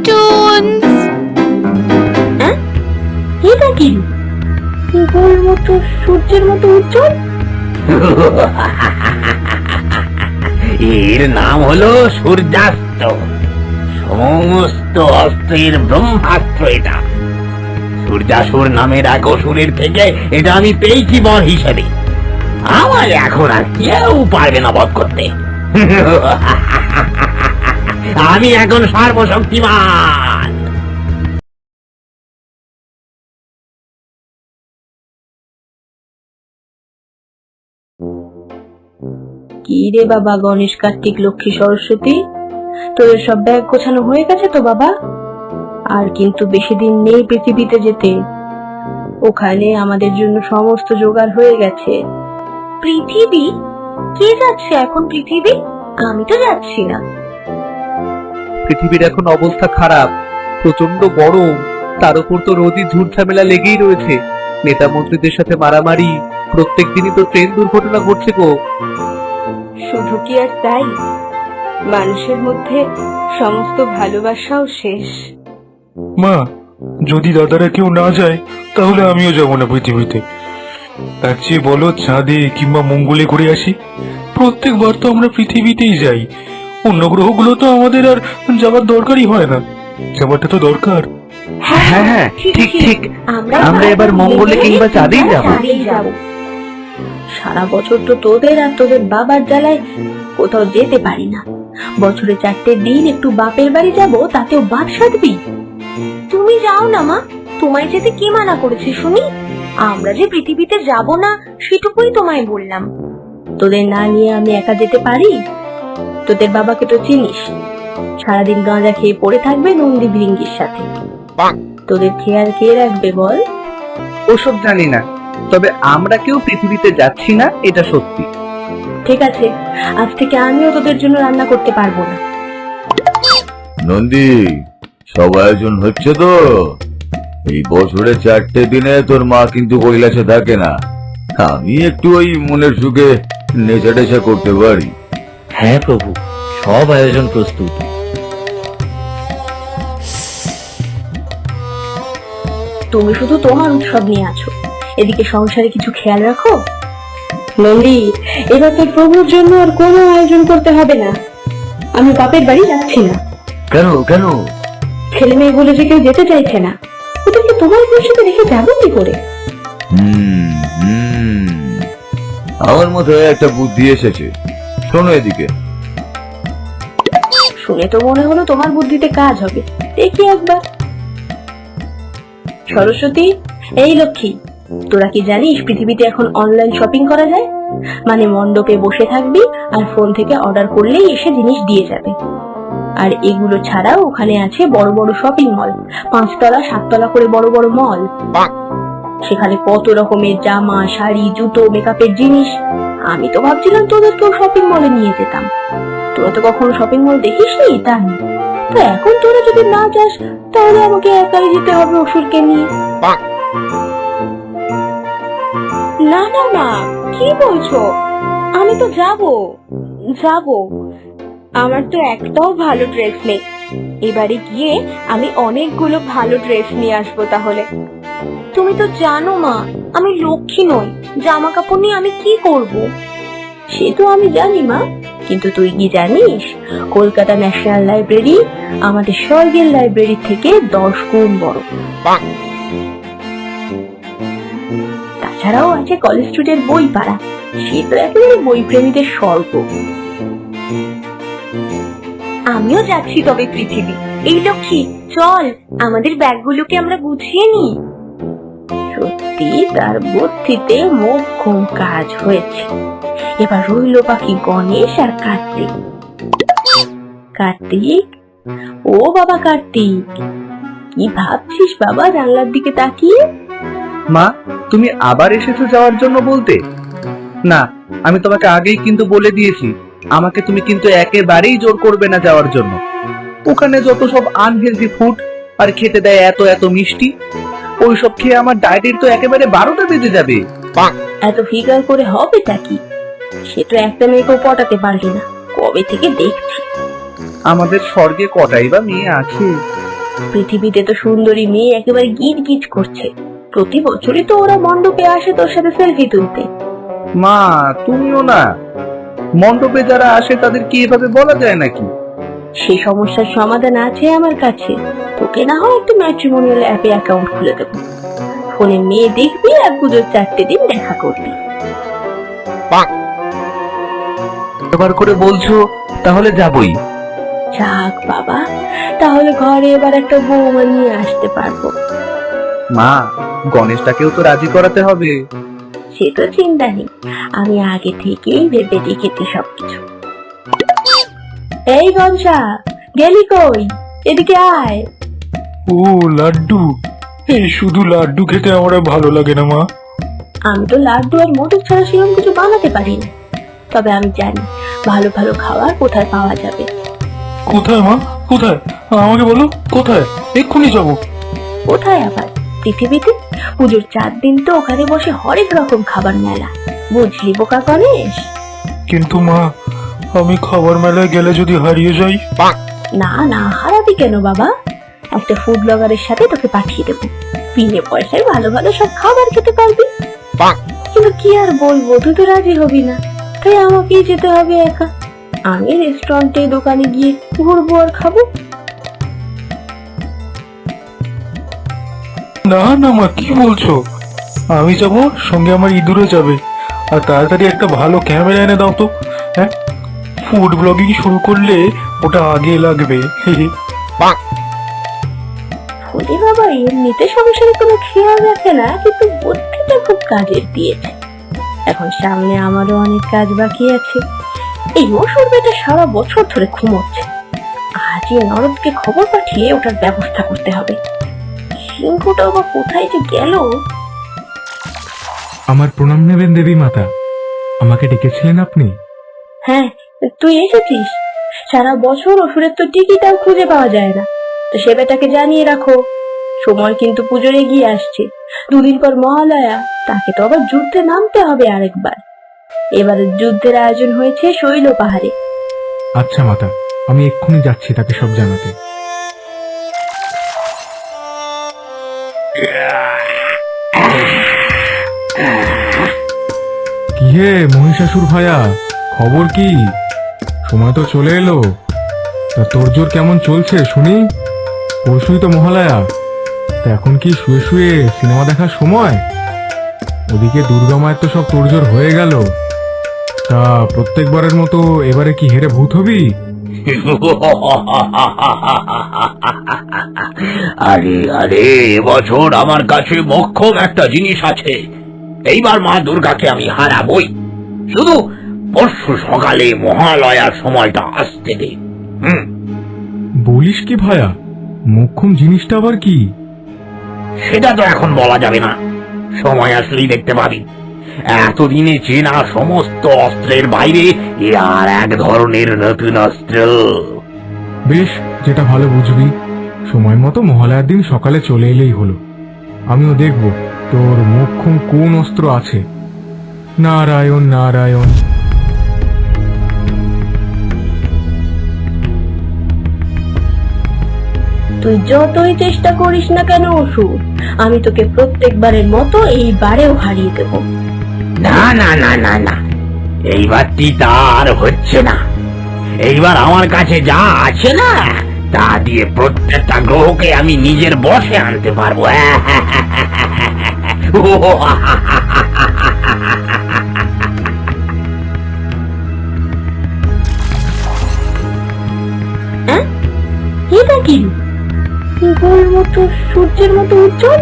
Toons. এটা কি? গোল মতো সূর্যের মতো উজ্জ্বল। এর নাম হলো সূর্যাস্ত। সমস্ত অস্ত্রের ব্রহ্মাস্ত্র এটা। সূর্যাসুর নামের এক অসুরের থেকে এটা আমি পেয়েছি বর হিসেবে। আমার এখন আর কেউ পারবে না বধ করতে। আমি এখন সর্বশক্তিমান। কি রে বাবা, গণেশ, কার্তিক, লক্ষ্মী, সরস্বতী, তোদের সব ব্যাগ গোছানো হয়ে গেছে তো বাবা? আর কিন্তু বেশি দিন নেই পৃথিবীতে যেতে। ওখানে আমাদের জন্য সমস্ত জোগাড় হয়ে গেছে। পৃথিবী? কে যাচ্ছে এখন পৃথিবী? আমি তো যাচ্ছি না। পৃথিবীর এখন অবস্থা খারাপ, প্রচন্ড গরম, তার উপর তো রোজই ঝুট ঝামেলা লেগেই রয়েছে। নেতা মন্ত্রীদের সাথে মারামারি, প্রত্যেক দিনই তো ট্রেন দুর্ঘটনা ঘটছে গো। শুধু কি আর তাই, মানুষের মধ্যে সমস্ত ভালোবাসাও শেষ। মা, যদি দাদারা কেউ না যায় তাহলে আমিও যাবো না পৃথিবীতে। তার চেয়ে বলো চাঁদে কিংবা মঙ্গলে করে আসি। প্রত্যেকবার তো আমরা পৃথিবীতেই যাই, অন্য গ্রহগুলো তো আমাদের আর যাবার দরকারই হয় না। যাবারটা তো দরকার। হ্যাঁ হ্যাঁ, ঠিক ঠিক, আমরা এবার মঙ্গলে কিংবা চাঁদেই যাবো। সারা বছর তো তোদের আর তোদের বাবার জ্বালায় কোথাও যেতে পারি না। বছরে 4টে দিন একটু বাপের বাড়ি যাব, তাতেও বাদ সাধবি? তুমি যাও না মা, তোমায় যেতে কে মানা করেছে শুনি? আমরা যে পৃথিবীতে যাব না সেটুকুই তোমায় বললাম। তোদের না নিয়ে আমি একা যেতে পারি? তোদের বাবাকে তো চিনিস, সারাদিন গাঁজা খেয়ে পড়ে থাকবে নন্দী ভৃঙ্গির সাথে। তোদের খেয়াল কে রাখবে বল? ওসব জানি না, তবে আমরা কেউ পৃথিবীতে যাচ্ছি না, এটা সত্যি। ঠিক আছে, আজ থেকে আমিও তোদের জন্য রান্না করতে পারবো না। নন্দী, সব আয়োজন হচ্ছে তো? এই বছরে 4টে দিনে তোর মা কিন্তু কৈলাসে থাকে না। আমি একটু ওই মনের সুখে নেশা টেশা করতে পারি। হ্যাঁ প্রভু, সব আয়োজন প্রস্তুত। তুমি শুধু তোমার উৎসব নিয়ে আছো, এদিকে সংসারে কিছু খেয়াল রাখো। নন্দী, এবার তো প্রভুর জন্য আর কোনো আয়োজন করতে হবে না। আমি বাপের বাড়ি যাচ্ছি না। কেন কেন? ছেলে মেয়ে বলে যে কেউ যেতে চাইছে না, ওদেরকে তোমার পরিষদে রেখে যাবো কি করে? আমার মাথায় একটা বুদ্ধি এসেছে, শোনো এদিকে। শুনে তো মনে হলো তোমার বুদ্ধিতে কাজ হবে, দেখি একবার। সরস্বতী, এই লক্ষ্মী, তোরা কি জানিস পৃথিবীতে এখন অনলাইন শপিং করা যায়? মানে মণ্ডপে বসে থাকবি আর ফোন থেকে অর্ডার করলেই এসে জিনিস দিয়ে যাবে। আর এগুলো ছাড়াও ওখানে আছে বড় বড় শপিং মল, 5তলা 7তলা করে বড় বড় মল। সেখানে কত রকমের জামা, শাড়ি, জুতো, মেকআপের জিনিস। আমি তো ভাবছিলাম তোদেরকেও শপিং মলে নিয়ে যেতাম। তোরা তো কখনো শপিং মল দেখিসনি, তাই তো এখন তোরা যদি না যাস তাহলে আমাকে একাই যেতে হবে অসুরকে নিয়ে। না না মা, কি বলছো? আমি তো যাবো। আমার তো একটাও ভালো ড্রেস নেই। এবারে গিয়ে আমি অনেকগুলো ভালো ড্রেস নিয়ে আসবো তাহলে। তুমি তো জানো মা, আমি লক্ষ্মী নই, জামা কাপড় নিয়ে আমি কি করব? সে তো আমি জানি মা, কিন্তু তুই কি জানিস কলকাতা ন্যাশনাল লাইব্রেরি আমাদের স্বর্গের লাইব্রেরি থেকে 10 গুণ বড়। তাছাড়াও আছে কলেজ স্ট্রিটের বই পাড়া, সে তো একেবারে বই প্রেমীদের স্বর্গ। আমিও যাচ্ছি তবে পৃথিবী। এই লক্ষ্মী, চল আমাদের ব্যাগগুলোকে আমরা গুছিয়ে নিই। সত্যি তার বুদ্ধিতে মোক্ষম কাজ হয়েছে। এবার রইল বাকি গণেশ আর কার্তিক। কার্তিক, ও বাবা কার্তিক, কি ভাবছিস বাবা জানলার দিকে তাকিয়ে? মা, তুমি আবার এসেছো যাওয়ার জন্য বলতে? না, আমি তোমাকে আগেই কিন্তু বলে দিয়েছি, আমাকে তুমি কিন্তু একেবারেই জোর করবে না যাওয়ার জন্য। ওখানে যত সব আনহেলদি ফুড, আর খেতে দেয় এত এত মিষ্টি, ওইসব খেয়ে আমার ডায়েটের তো একেবারে 12টা বেজে যাবে। এত ফিগার করে হবেটা কি? সে তো একটা মেয়েকেও পটাতে পারলি না, কবে থেকে দেখছি। আমাদের স্বর্গে কটাই বা মেয়ে আছে, পৃথিবীতে তো সুন্দরী মেয়ে একেবারে গিজ গিজ করছে। প্রতি বছরই তো ওরা মণ্ডপে আসে তোর সাথে সেলফি তুলতে। মা, তুমিও না। মণ্ডপে যারা আসে তাদের কি এভাবে বলা যায় নাকি? সেই সমস্যার সমাধান আছে আমার কাছে। তোকে না হয় একটা ম্যাট্রিমোনিয়াল অ্যাপে অ্যাকাউন্ট খুলে দেবো। ফোনে মেয়ে দেখবি আর পুজোর 4টে দিন দেখা করবি। এবার করে বলছো, তাহলে যাবই। যাক বাবা, তাহলে ঘরে এবার একটা বৌমা নিয়ে আসতে পারবো। মা, গণেশটাকেও তো রাজি করাতে হবে। সে তো চিন্তা নেই, আমি আগে থেকেই ভেবে রেখেছি সবকিছু। এই গনসা, গেলি কই? এদিকে আয়। ও লাড্ডু, এই শুধু লাড্ডু খেতে আমার আর ভালো লাগে না মা। আমি তো লাড্ডু আর মোদক ছাড়া সেরকম কিছু বানাতে পারি না, তবে আমি জানি ভালো ভালো খাবার কোথায় পাওয়া যাবে। কোথায় মা, কোথায়? আমাকে বলো কোথায়, এক্ষুনি যাবো। কোথায় আবার? পৃথিবীতে। পুজোর 4 দিন তো ওখানে বসে হরেক রকম খাবার মেলা, বুঝলি বোকা গণেশ? কিন্তু মা, আমি খাবার মেলায় গেলে যদি হারিয়ে যাই? না না, হারাবি কেন বাবা? একটা ফুড ব্লগারের সাথে তোকে পাঠিয়ে দেবো, বিনে পয়সায় ভালো ভালো সব খাবার খেতে পারবি। কিন্তু কি আর বলবো, তুই তো রাজি হবি না, তাই আমাকেই যেতে হবে একা। আমি রেস্টুরেন্টে দোকানে গিয়ে ঘুরবো আর খাবো। না না মা, কি বলছো? আমি যাবো, সঙ্গে আমার ইঁদুরও যাবে। আর তাড়াতাড়ি একটা ভালো ক্যামেরা এনে দাও তো। হ্যাঁ, ফুড ব্লগিং শুরু করলে ওটা আগে লাগবে। ওরে বাবা, এমনিতে সংসারে কোনো খেয়াল রাখে না, কিন্তু বুদ্ধিটা খুব কাজের দিয়েছে। এখন সামনে আমারও অনেক কাজ বাকি আছে। এই মশুর বেটা সারা বছর ধরে ঘুমোচ্ছে, আজই নরদকে খবর পাঠিয়ে ওটার ব্যবস্থা করতে হবে। সিংহটাও বা কোথায় যে গেল? আমার প্রণাম নেবেন দেবী মাতা। আমাকে ডেকেছিলেন আপনি? হ্যাঁ, তুই এসেছিস। সারা বছর অসুরের তো টিকিটাও খুঁজে পাওয়া যায় না, তো সে বেটাকে জানিয়ে রাখো, সময় কিন্তু পুজোর এগিয়ে আসছে। 2 দিন পর মহালয়া, তাকে তো আবার যুদ্ধে নামতে হবে আরেকবার। এবারে যুদ্ধের আয়োজন হয়েছে শৈল পাহাড়ে। আচ্ছা মাতা, আমি এক্ষুনি যাচ্ছি তাকে সব জানাতে। কি হে মহিষাসুর ভাইয়া, খবর কি? সময় তো চলে এলো, তা তোড়জোড় কেমন চলছে শুনি? পরশুই তো মহালয়া, তা এখন কি শুয়ে শুয়ে সিনেমা দেখার সময়? ওদিকে দুর্গা মায়ের তো সব তোড়জোড় হয়ে গেল, তা প্রত্যেকবারের মতো এবারে কি হেরে ভূত হবি? আরে আরে, এবছর আমার কাছে মোক্ষম একটা জিনিস আছে। এইবার মা দুর্গাকে আমি হারাবই। শুধু পরশু সকালে মহালয়ার সময়টা আসতে দে। বলিস কি ভায়া, মোক্ষম জিনিসটা আবার কি? সেটা তো এখন বলা যাবে না, সময় আসলেই দেখতে পাবি। এতদিনে চেনা সমস্ত অস্ত্রের বাইরে এ আর এক ধরনের নতুন অস্ত্র। বেশ, যেটা ভালো বুঝবি। সময় মতো মহালয়ার দিন সকালে চলে এলেই হলো। আমিও দেখব তোর মোক্ষম কোন অস্ত্র আছে। নারায়ণ নারায়ণ। তুই যতই চেষ্টা করিস না কেন অসুর, আমি তোকে প্রত্যেকবারের মতো এইবারেও হারিয়ে দেব। না না না না না, এইবারটি তার হচ্ছে না। এইবার আমার কাছে যা আছে না, তা দিয়ে প্রত্যেকটা গ্রহকে আমি নিজের বশে আনতে পারবো। এটা কি? গোল মতো সূর্যের মতো উজ্জ্বল।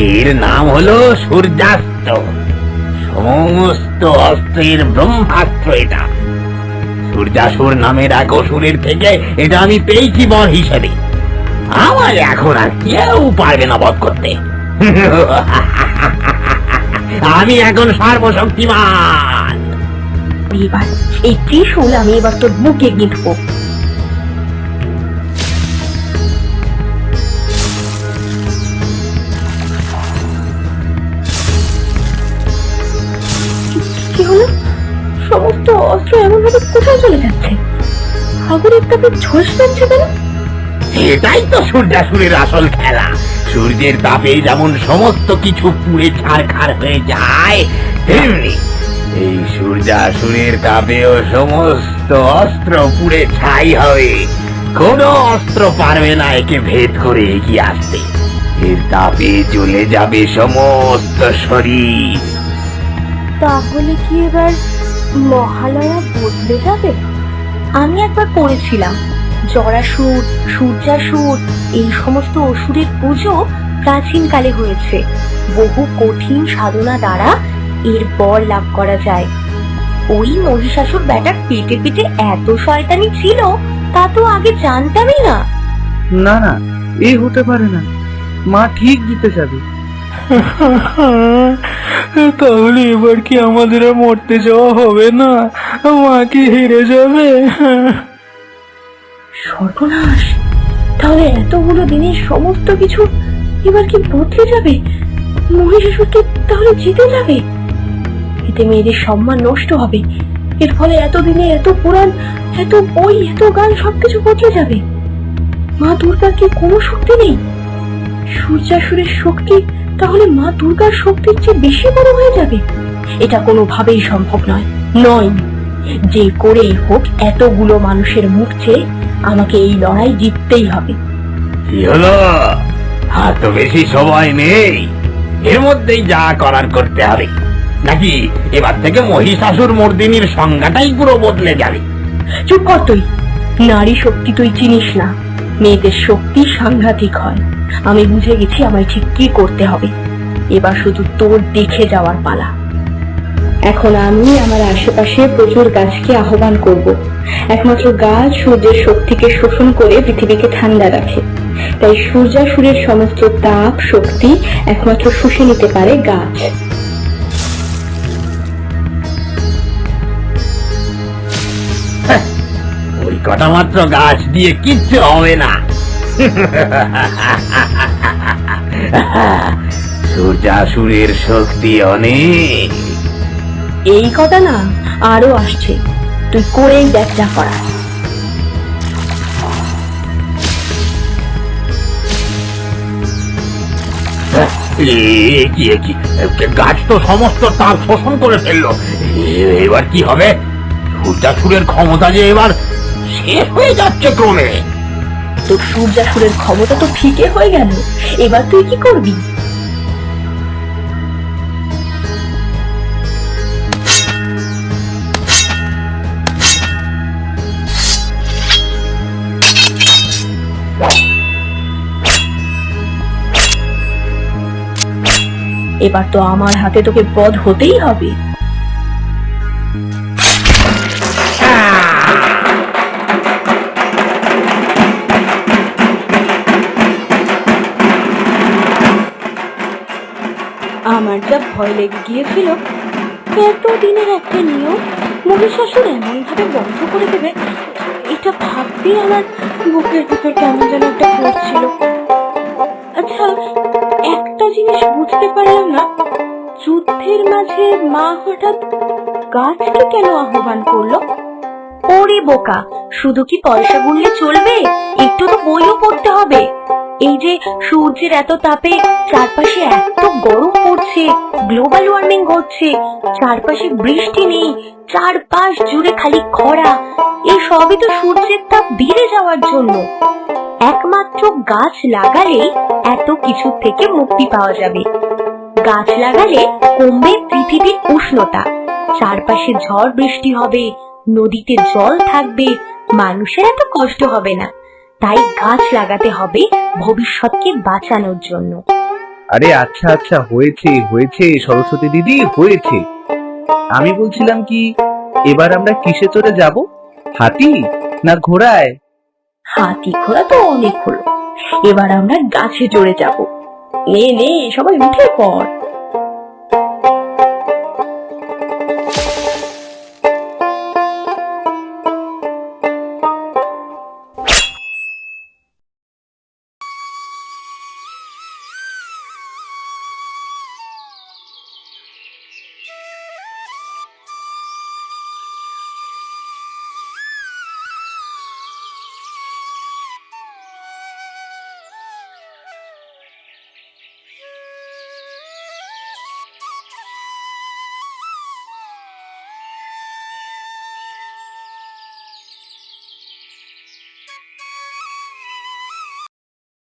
এর নাম হলো সূর্যাস্ত। সমস্ত অস্ত্রের ব্রহ্মাস্ত্র এটা। সূর্যাসুর নামের এক অসুরের থেকে এটা আমি পেয়েছি বর হিসেবে। আমার এখন আর কেউ পারবে না বধ করতে। আমি এখন সর্বশক্তিমান। এবার এই ত্রিশূল আমি এবার তোর বুকে গিঁথবো। কি হলো? সমস্ত অস্ত্র এমন ভাবে কোথায় চলে যাচ্ছে? সাগরের তাপে ঝলস পাচ্ছে কেন? এটাই তো সূর্যাসুরের আসল খেলা। সূর্যের তাপে যেমন সমস্ত কিছু পুড়ে ছারখার হয়ে যায়, তেমনি এই সূর্যাসুরের তাপেও সমস্ত অস্ত্র পুড়ে ছাই হবে। কোনো অস্ত্র পারবে না একে ভেদ করে এগিয়ে আসতে। এর তাপে জ্বলে যাবে সমস্ত শরীর। তাহলে কি এবার মহালয়া বদলে যাবে? আমি একবার পড়েছিলাম জরাসুর, সূর্যাসুর এই সমস্ত অসুরের পুজো প্রাচীনকালে হয়েছে। বহু কঠিন সাধনা দ্বারা এর বর লাভ করা যায়। ওই মহিষাসুর ব্যাটার পেটে পেটে এত শয়তানি ছিল তা তো আগে জানতামই না। না না, এই হতে পারে না। মা ঠিক জিতে যাবে। তাহলে এবার কি আমাদের আর মরতে যাওয়া হবে না? মা কি হেরে যাবে? সর্বনাশ! তাহলে এতগুলো দিনের সমস্ত কিছু এবার কি বদলে যাবে? মহিষাসুরকে তাহলে জিতে যাবে? এতে মেয়েদের সম্মান নষ্ট হবে। এর ফলে এতদিনে এত পুরাণ, এত বই, এত গান সবকিছু বদলে যাবে। মা দুর্গার কি কোনো শক্তি নেই? সূর্যাসুরের শক্তি তাহলে মা দুর্গার শক্তির চেয়ে বেশি বড় হয়ে যাবে। এটা কোনোভাবেই সম্ভব নয়। নয়, যে করেই হোক এতগুলো মানুষের মুখ চেয়ে আমাকে এই লড়াই জিততেই হবে। কি হলো? আর তো বেশি সময় নেই। এর মধ্যেই যা করার করতে হবে, নাকি এবার থেকে মহিষাসুর মর্দিনীর সংজ্ঞাটাই পুরো বদলে যাবে? চুপ কর তুই। নারী শক্তি তুই চিনিস না। মেয়েদের শক্তি সাংঘাতিক হয়। আমি বুঝে গেছি আমায় ঠিক কি করতে হবে। এবার শুধু তোর দেখে যাওয়ার পালা। এখন আমি আমার আশেপাশে প্রচুর গাছকে আহ্বান করব। একমাত্র গাছ সূর্যের শক্তিকে শোষণ করে পৃথিবীকে ঠান্ডা রাখে। তাই সূর্যাসুরের সমস্ত তাপ শক্তি একমাত্র শুষে নিতে পারে গাছ। ওই কটা মাত্র গাছ দিয়ে কিচ্ছু হবে না। সূর্যাসুরের শক্তি অনেক। এই কথা না, আরো আসছে। তুই করেই দেখ যা করা। গাছ তো সমস্ত তাপ শোষণ করে ফেললো। এবার কি হবে? সূর্যাসুরের ক্ষমতা যে এবার শেষ হয়ে যাচ্ছে ক্রমে। তোর সূর্যাসুরের ক্ষমতা তো ফিকে হয়ে গেল। এবার তুই কি করবি? এবার তো আমার হাতে তোকে বধ হতেই হবে। আমার যা ভয় লেগে গিয়েছিল। এতদিনের একটা নিয়ম মহিষাসুর এমন ভাবে বন্ধ করে দেবে, এটা ভাবতেই আমার বুকের ভিতর কেমন যেন একটা করছিল। আচ্ছা, একটা জিনিস বুঝতে পারলাম না, যুদ্ধের মাঝে মা হঠাৎ গাছকে কেন আহ্বান করলো? ওরে বোকা, শুধু কি পয়সা গুনলে চলবে? একটু তো বইও পড়তে হবে। এই যে সূর্যের এত তাপে চারপাশে এত গরম পড়ছে, গ্লোবাল ওয়ার্মিং হচ্ছে, চারপাশে বৃষ্টি নেই, চারপাশ জুড়ে খালি খরা, এই সবই তো সূর্যের তাপ বেড়ে যাওয়ার জন্য। একমাত্র গাছ লাগালে এত কিছু থেকে মুক্তি পাওয়া যাবে। গাছ লাগালে কমবে পৃথিবীর উষ্ণতা, চারপাশে ঝড় বৃষ্টি হবে, নদীতে জল থাকবে, মানুষের এত কষ্ট হবে না। তাই গাছ লাগাতে হবে ভবিষ্যৎকে বাঁচানোর জন্য। আরে আচ্ছা আচ্ছা, হয়েছে হয়েছে সরস্বতী দিদি, হয়েছে। আমি বলছিলাম কি, এবার আমরা কিসে চড়ে যাব? হাতি না ঘোড়ায়? হাতি ঘোড়া তো অনেক হলো, এবার আমরা গাছে চড়ে যাব। নে নে, সবাই উঠে পড়।